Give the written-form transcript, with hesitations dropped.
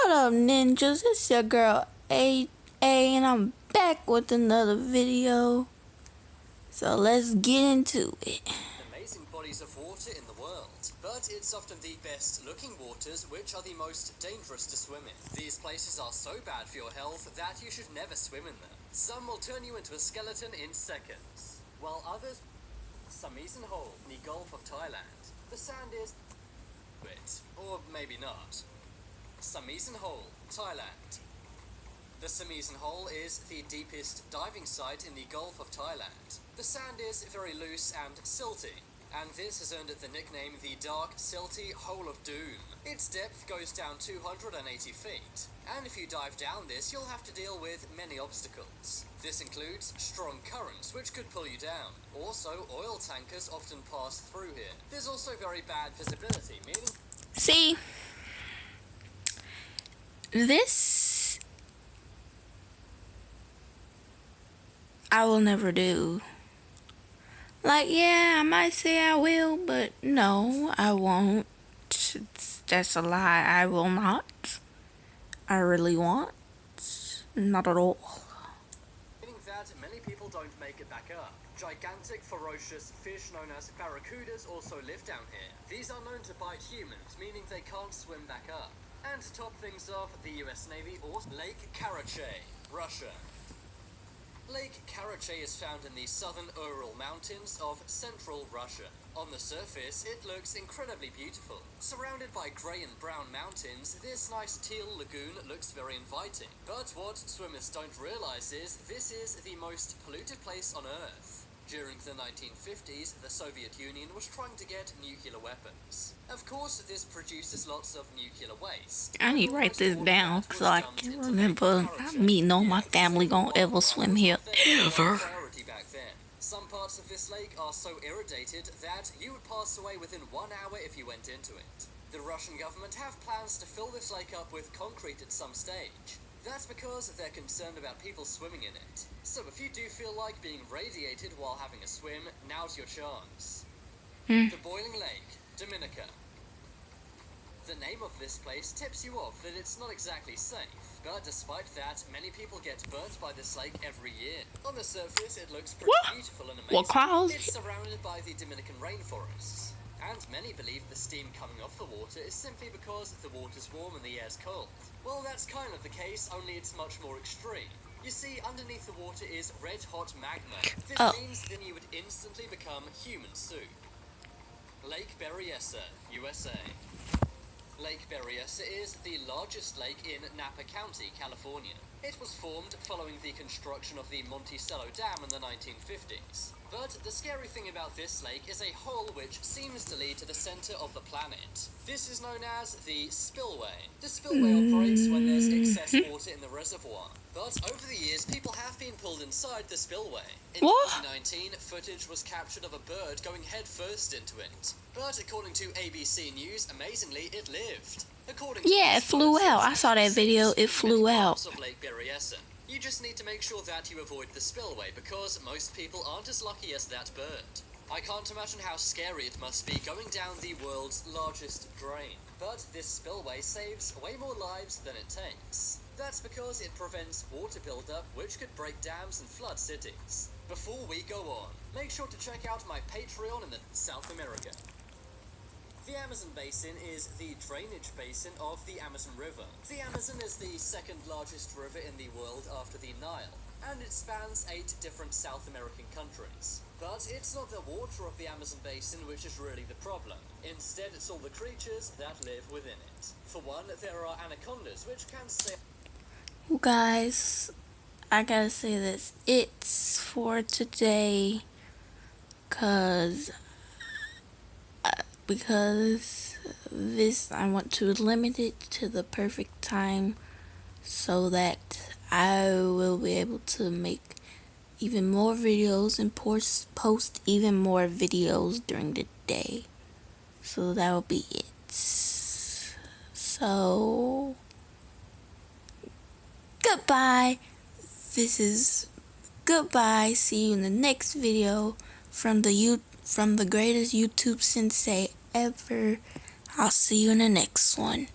What up, ninjas? It's your girl A, and I'm back with another video. So let's get into it. Amazing bodies of water in the world, but it's often the best looking waters which are the most dangerous to swim in. These places are so bad for your health that you should never swim in them. Some will turn you into a skeleton in seconds, while others... Samisen Hole in the Gulf of Thailand. The sand is... or maybe not. Samisen Hole, Thailand. The Samisen Hole is the deepest diving site in the Gulf of Thailand. The sand is very loose and silty, and this has earned it the nickname the Dark Silty Hole of Doom. Its depth goes down 280 feet, and if you dive down this, you'll have to deal with many obstacles. This includes strong currents, which could pull you down. Also, oil tankers often pass through here. There's also very bad visibility, meaning... See, this I will never do. Like, yeah, I might say I will, but no, I won't. That's a lie. I will not. I really won't. Not at all. Meaning that many people don't make it back up. Gigantic, ferocious fish known as barracudas also live down here. These are known to bite humans, meaning they can't swim back up. And to top things off, the US Navy or Lake Karachay, Russia. Lake Karachay is found in the southern Ural Mountains of central Russia. On the surface, it looks incredibly beautiful. Surrounded by grey and brown mountains, this nice teal lagoon looks very inviting. But what swimmers don't realize is this is the most polluted place on Earth. During the 1950s, the Soviet Union was trying to get nuclear weapons. Of course, this produces lots of nuclear waste. I need to write this down so I can remember me know my family gonna ever swim here. Ever. Back then. Some parts of this lake are so irradiated that you would pass away within 1 hour if you went into it. The Russian government have plans to fill this lake up with concrete at some stage. That's because they're concerned about people swimming in it. So if you do feel like being radiated while having a swim, now's your chance. The Boiling Lake, Dominica. The name of this place tips you off that it's not exactly safe, but despite that, many people get burnt by this lake every year. On the surface, it looks pretty beautiful and amazing. It's surrounded by the Dominican rainforests, and many believe the steam coming off the water is simply because the water's warm and the air's cold. Well, that's kind of the case, only it's much more extreme. You see, underneath the water is red-hot magma. This means then you would instantly become human soup. Lake Berryessa, USA. Lake Berryessa is the largest lake in Napa County, California. It was formed following the construction of the Monticello Dam in the 1950s. But the scary thing about this lake is a hole which seems to lead to the center of the planet. This is known as the spillway. The spillway operates when there's excess water in the reservoir. But over the years, people have been pulled inside the spillway. In 2019, footage was captured of a bird going headfirst into it. But according to ABC News, amazingly, it lived. It flew out. I saw that video. It flew out. Of Lake Berryessa. You just need to make sure that you avoid the spillway because most people aren't as lucky as that bird. I can't imagine how scary it must be going down the world's largest drain. But this spillway saves way more lives than it takes. That's because it prevents water buildup, which could break dams and flood cities. Before we go on, make sure to check out my Patreon in South America. The Amazon Basin is the drainage basin of the Amazon River. The Amazon is the second largest river in the world after the Nile, and it spans 8 different South American countries. But it's not the water of the Amazon Basin which is really the problem. Instead, it's all the creatures that live within it. For one, there are anacondas, which can stay... Well, guys, I gotta say this. It's for today, because this, I want to limit it to the perfect time so that I will be able to make even more videos and post even more videos during the day. So that will be it. So goodbye. This is goodbye. See you in the next video from the greatest YouTube sensei ever. I'll see you in the next one.